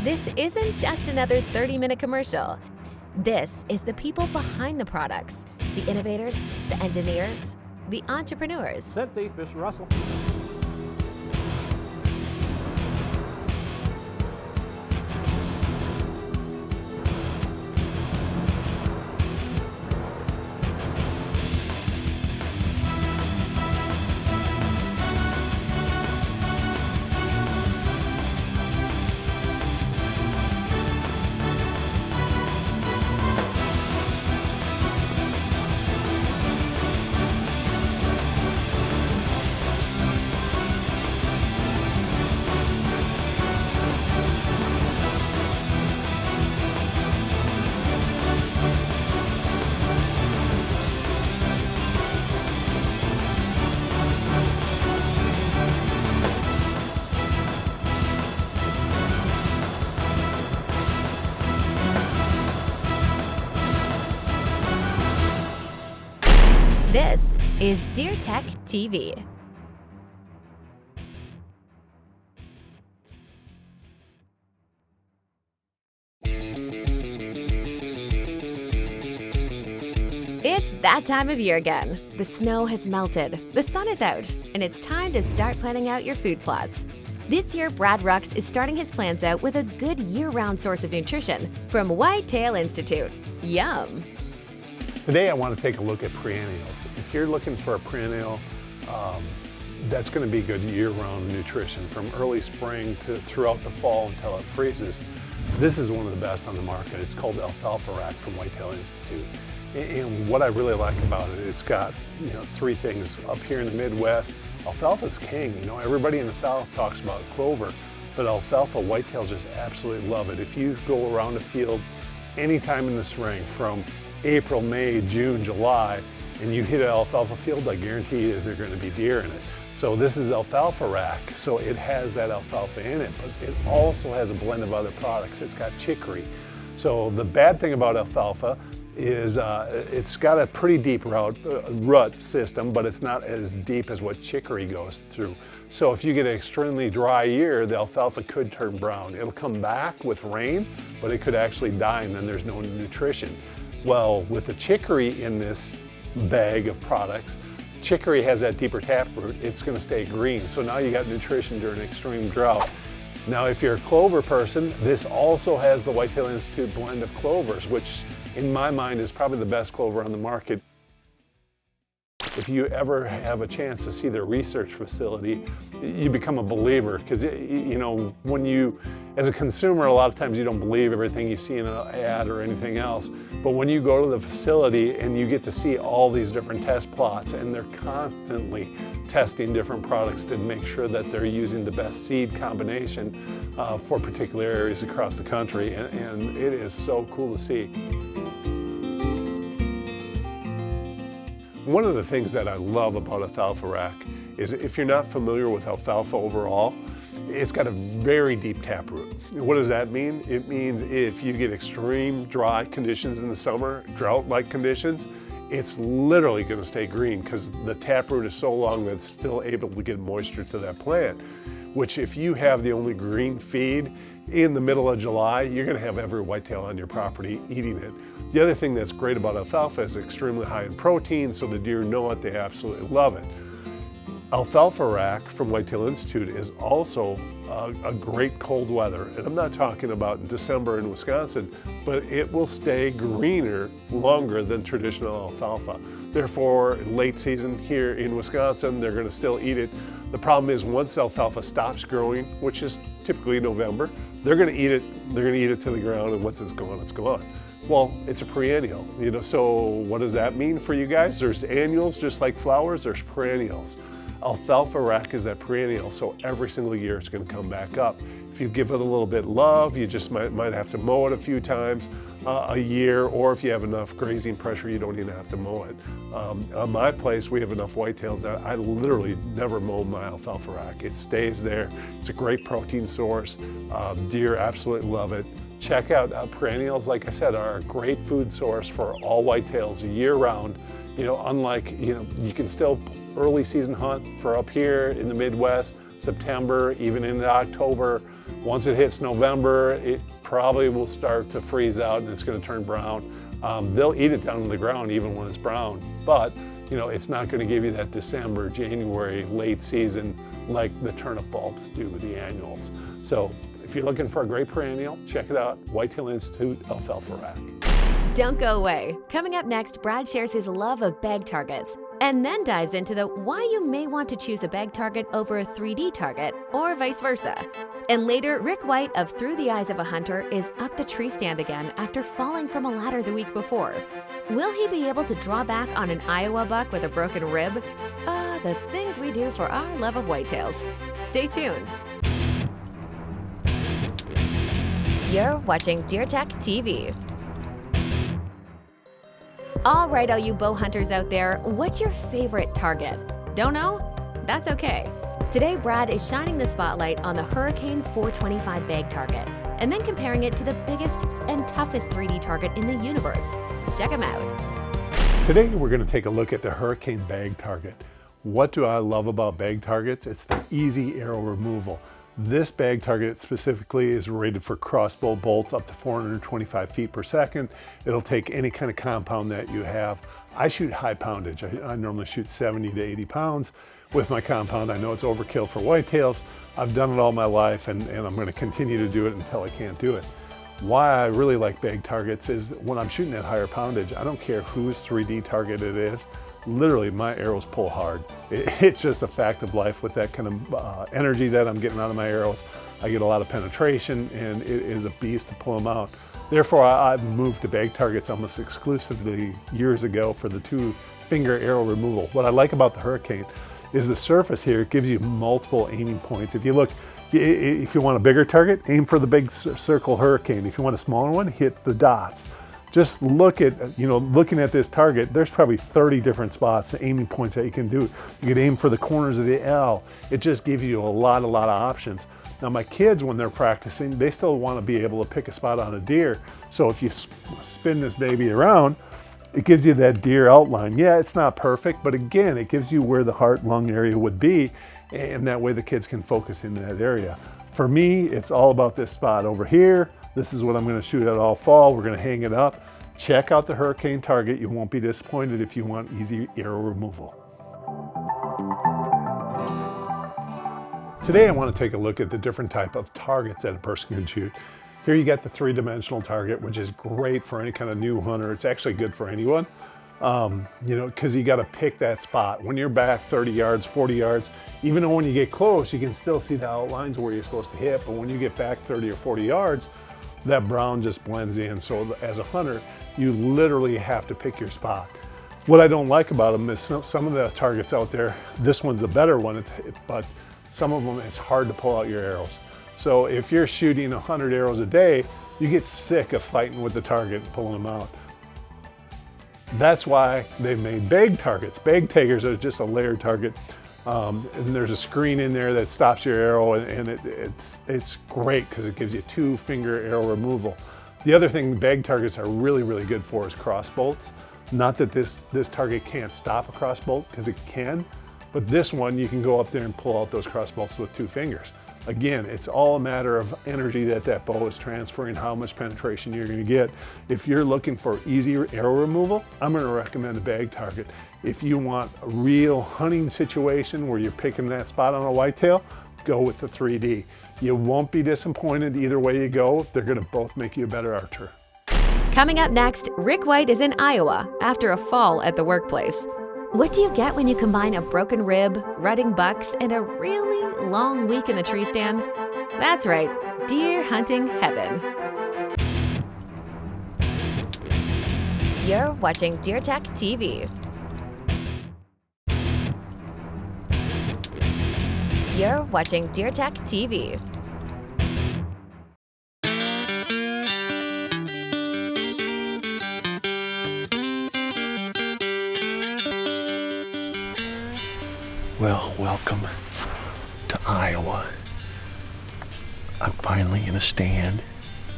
This isn't just another 30-minute commercial. This is the people behind the products, the innovators, the engineers, the entrepreneurs. Set thief, Mr. Russell. This is DeerTech TV. It's that time of year again. The snow has melted, the sun is out, and it's time to start planning out your food plots. This year, Brad Rux is starting his plans out with a good year-round source of nutrition from Whitetail Institute. Yum! Today I want to take a look at perennials. If you're looking for a perennial that's going to be good year-round nutrition from early spring to throughout the fall until it freezes, this is one of the best on the market. It's called Alfalfa Rack from Whitetail Institute. And what I really like about it, it's got three things. Up here in the Midwest, alfalfa's king. Everybody in the South talks about clover, but alfalfa, whitetails just absolutely love it. If you go around a field anytime in the spring from April, May, June, July, and you hit an alfalfa field, I guarantee you there are going to be deer in it. So this is Alfalfa Rack, so it has that alfalfa in it, but it also has a blend of other products. It's got chicory. So the bad thing about alfalfa is it's got a pretty deep rut system, but it's not as deep as what chicory goes through. So if you get an extremely dry year, the alfalfa could turn brown. It'll come back with rain, but it could actually die and then there's no nutrition. Well, with the chicory in this bag of products, chicory has that deeper taproot, it's going to stay green. So now you got nutrition during extreme drought. Now, if you're a clover person, this also has the Whitetail Institute blend of clovers, which in my mind is probably the best clover on the market. If you ever have a chance to see their research facility, you become a believer, because when you, as a consumer, a lot of times you don't believe everything you see in an ad or anything else. But when you go to the facility and you get to see all these different test plots, and they're constantly testing different products to make sure that they're using the best seed combination for particular areas across the country, and it is so cool to see. One of the things that I love about Alfalfa Rack is, if you're not familiar with alfalfa overall, it's got a very deep taproot. What does that mean? It means if you get extreme dry conditions in the summer, drought-like conditions, it's literally going to stay green because the taproot is so long that it's still able to get moisture to that plant, which if you have the only green feed in the middle of July, you're going to have every whitetail on your property eating it. The other thing that's great about alfalfa is it's extremely high in protein, so the deer know it, they absolutely love it. Alfalfa Rack from Whitetail Institute is also a great cold weather, and I'm not talking about in December in Wisconsin, but it will stay greener longer than traditional alfalfa. Therefore, late season here in Wisconsin, they're going to still eat it. The problem is once alfalfa stops growing, which is typically November, they're going to eat it. They're going to eat it to the ground, and once it's gone, it's gone. Well, it's a perennial, so what does that mean for you guys? There's annuals, just like flowers, there's perennials. Alfalfa Rack is that perennial, so every single year it's going to come back up. If you give it a little bit of love, you just might have to mow it a few times a year, or if you have enough grazing pressure, you don't even have to mow it. On my place, we have enough whitetails that I literally never mow my Alfalfa Rack. It stays there. It's a great protein source. Deer absolutely love it. Check out perennials, like I said, are a great food source for all whitetails year-round. Unlike, you can still early season hunt for up here in the Midwest, September, even into October. Once it hits November, it probably will start to freeze out and it's going to turn brown. They'll eat it down on the ground even when it's brown, but it's not going to give you that December, January, late season like the turnip bulbs do, the annuals. So if you're looking for a great perennial, check it out, Whitetail Institute alfalfa rack. Don't go away. Coming up next, Brad shares his love of bag targets and then dives into the why you may want to choose a bag target over a 3D target or vice versa. And later, Rick White of Through the Eyes of a Hunter is up the tree stand again after falling from a ladder the week before. Will he be able to draw back on an Iowa buck with a broken rib? The things we do for our love of whitetails. Stay tuned. You're watching DeerTech TV. All right, all you bow hunters out there, what's your favorite target? Don't know? That's okay. Today, Brad is shining the spotlight on the Hurricane 425 bag target and then comparing it to the biggest and toughest 3D target in the universe. Check him out. Today, we're going to take a look at the Hurricane bag target. What do I love about bag targets? It's the easy arrow removal. This bag target specifically is rated for crossbow bolts up to 425 feet per second. It'll take any kind of compound that you have. I shoot high poundage. I normally shoot 70 to 80 pounds with my compound. I know it's overkill for whitetails. I've done it all my life and I'm going to continue to do it until I can't do it. Why I really like bag targets is when I'm shooting at higher poundage, I don't care whose 3D target it is. Literally, my arrows pull hard. It's just a fact of life with that kind of energy that I'm getting out of my arrows. I get a lot of penetration and it is a beast to pull them out. Therefore, I've moved to bag targets almost exclusively years ago for the 2-finger arrow removal. What I like about the Hurricane is the surface here. It gives you multiple aiming points. If you look, if you want a bigger target, aim for the big circle Hurricane. If you want a smaller one, hit the dots. Just look at, looking at this target, there's probably 30 different spots, aiming points that you can do. You could aim for the corners of the L. It just gives you a lot of options. Now my kids, when they're practicing, they still want to be able to pick a spot on a deer. So if you spin this baby around, it gives you that deer outline. Yeah, it's not perfect, but again, it gives you where the heart lung area would be, and that way the kids can focus in that area. For me, it's all about this spot over here. This is what I'm going to shoot at all fall. We're going to hang it up. Check out the Hurricane target. You won't be disappointed if you want easy arrow removal. Today I want to take a look at the different type of targets that a person can shoot. Here you got the 3-dimensional target, which is great for any kind of new hunter. It's actually good for anyone, because you got to pick that spot. When you're back 30 yards, 40 yards, even though when you get close, you can still see the outlines where you're supposed to hit, but when you get back 30 or 40 yards, that brown just blends in. So as a hunter, you literally have to pick your spot. What I don't like about them is some of the targets out there, this one's a better one, but some of them, it's hard to pull out your arrows. So if you're shooting 100 arrows a day, you get sick of fighting with the target and pulling them out. That's why they made bag targets. Bag taggers are just a layered target. And there's a screen in there that stops your arrow, and it's great because it gives you 2-finger arrow removal. The other thing bag targets are really good for is cross bolts. Not that this target can't stop a cross bolt, because it can, but this one you can go up there and pull out those cross bolts with 2 fingers. Again, it's all a matter of energy that bow is transferring, how much penetration you're going to get. If you're looking for easy arrow removal, I'm going to recommend a bag target. If you want a real hunting situation where you're picking that spot on a whitetail, go with the 3D. You won't be disappointed either way you go. They're going to both make you a better archer. Coming up next, Rick White is in Iowa after a fall at the workplace. What do you get when you combine a broken rib, rutting bucks, and a really long week in the tree stand? That's right, deer hunting heaven. You're watching DeerTech TV. You're watching DeerTech TV. Well, welcome to Iowa. I'm finally in a stand,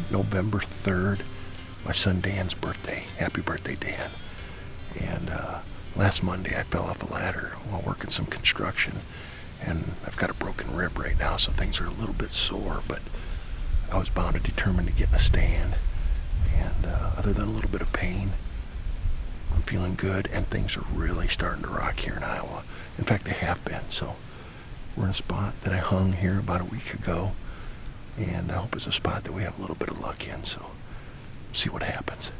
November 3rd, my son Dan's birthday. Happy birthday, Dan. And last Monday I fell off a ladder while working some construction, and I've got a broken rib right now, so things are a little bit sore, but I was bound and determined to get in a stand. And other than a little bit of pain, I'm feeling good, and things are really starting to rock here in Iowa. In fact, they have been. So we're in a spot that I hung here about a week ago, and I hope it's a spot that we have a little bit of luck in. So see what happens.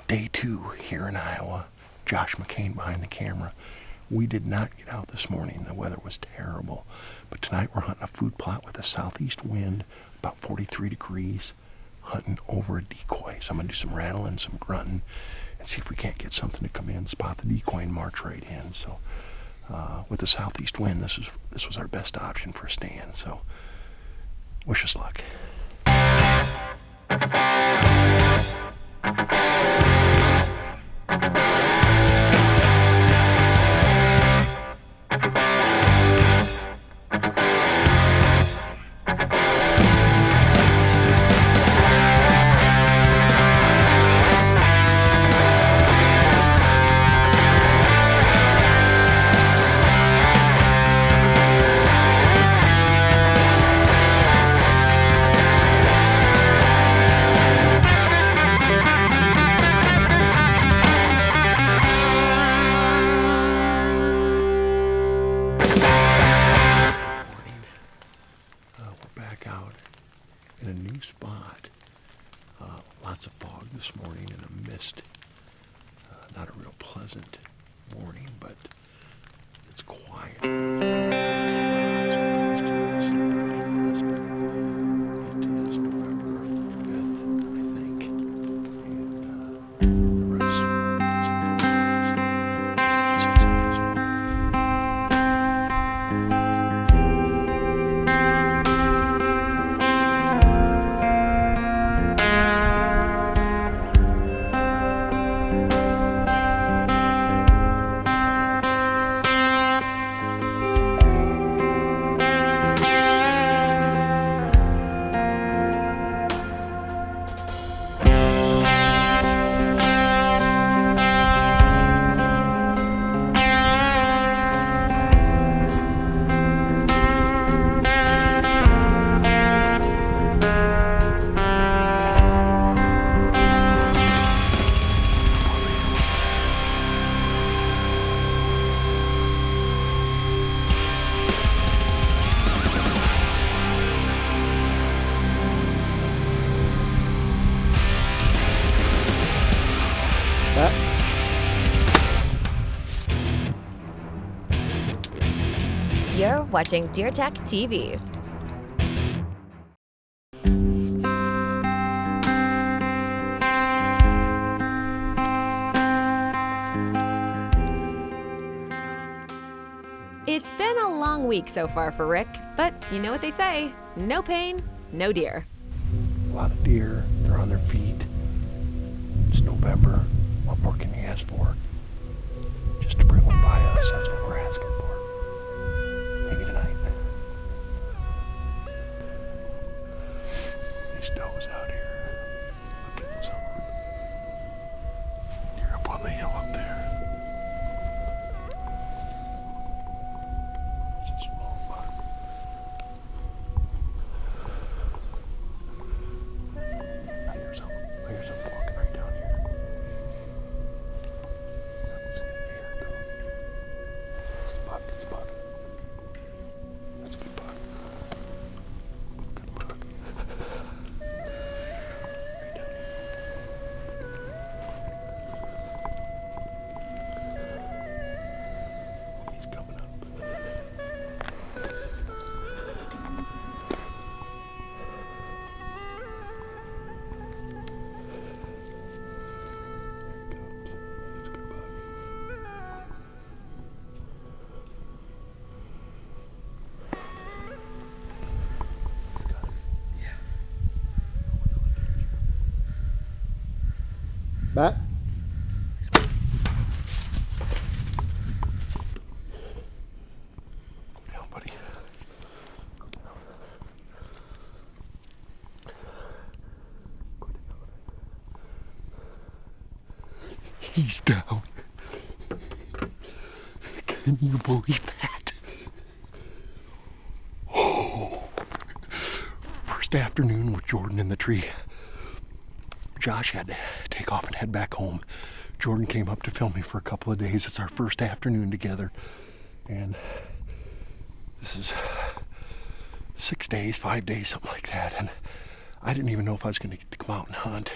Day 2 here in Iowa. Josh McCain behind the camera. We did not get out this morning. The weather was terrible. But tonight we're hunting a food plot with a southeast wind, about 43 degrees, hunting over a decoy. So I'm going to do some rattling, some grunting, and see if we can't get something to come in, spot the decoy, and march right in. So with the southeast wind, this was our best option for a stand. So wish us luck. Out in a new spot. Lots of fog this morning and a mist. Not a real pleasant morning, but it's quiet. It is November 5th, I think, and the rest is in full swing, so see something this morning. You're watching DeerTech TV. It's been a long week so far for Rick, but you know what they say, no pain, no deer. A lot of deer, they're on their feet. It's November. What more can you ask for? Just to bring one by us, that's what we're asking for. Maybe tonight. These does out here. Look at something. Deer up on the hill up there. It's a small buck. I hear something walking right down here. It's a buck. That's a good buck. Good buck. Right down here. He's coming up. Matt? Yeah, buddy. He's down. Can you believe that? Oh. First afternoon with Jordan in the tree. Josh had to take off and head back home. Jordan came up to film me for a couple of days. It's our first afternoon together. And this is 6 days, 5 days, something like that. And I didn't even know if I was going to get to come out and hunt.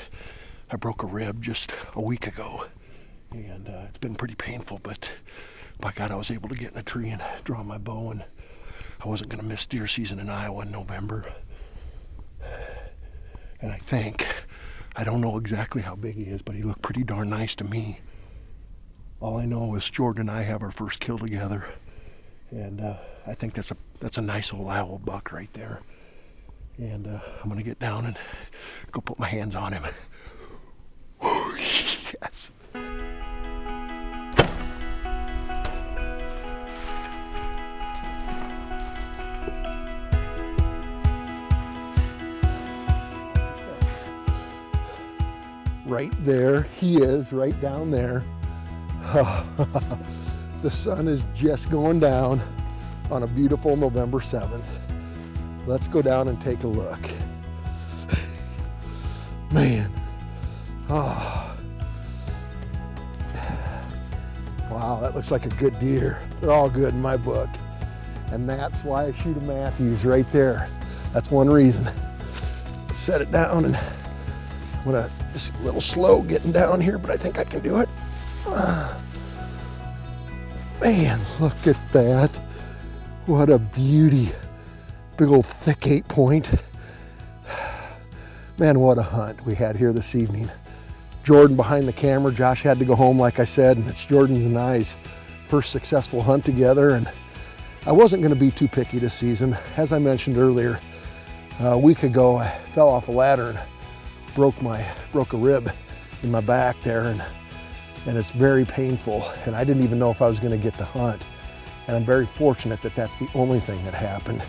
I broke a rib just a week ago. And it's been pretty painful, but by God, I was able to get in a tree and draw my bow. And I wasn't going to miss deer season in Iowa in November. And I don't know exactly how big he is, but he looked pretty darn nice to me. All I know is Jordan and I have our first kill together. And I think that's a nice old Iowa buck right there. And I'm gonna get down and go put my hands on him. Yes. Right there, he is, right down there. The sun is just going down on a beautiful November 7th. Let's go down and take a look. Man, oh. Wow, that looks like a good deer. They're all good in my book. And that's why I shoot a Matthews right there. That's one reason. Set it down, and I'm gonna just a little slow getting down here, but I think I can do it. Man, look at that. What a beauty. Big old thick 8-point. Man, what a hunt we had here this evening. Jordan behind the camera. Josh had to go home, like I said, and it's Jordan's and I's first successful hunt together. And I wasn't going to be too picky this season. As I mentioned earlier, a week ago, I fell off a ladder and broke a rib in my back there, and it's very painful. And I didn't even know if I was going to get to hunt. And I'm very fortunate that that's the only thing that happened.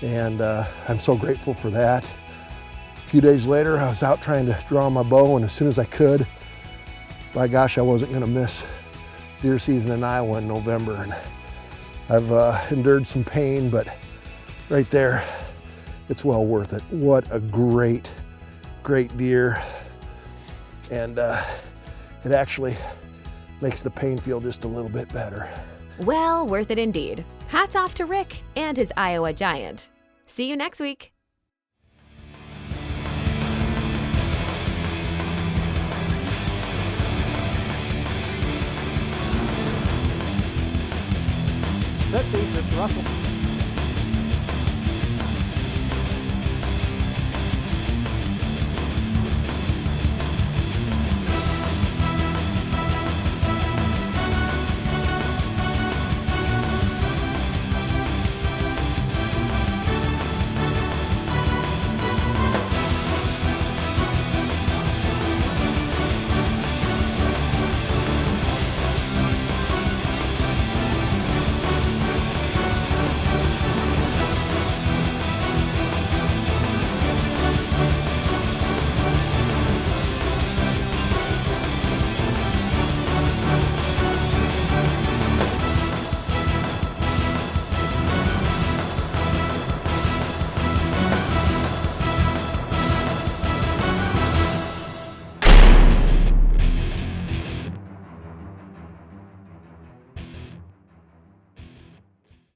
And I'm so grateful for that. A few days later, I was out trying to draw my bow, and as soon as I could, by gosh, I wasn't going to miss deer season in Iowa in November. And I've endured some pain, but right there, it's well worth it. What a great deer. And it actually makes the pain feel just a little bit better. Well, worth it indeed. Hats off to Rick and his Iowa giant. See you next week. Set, Mr. Russell.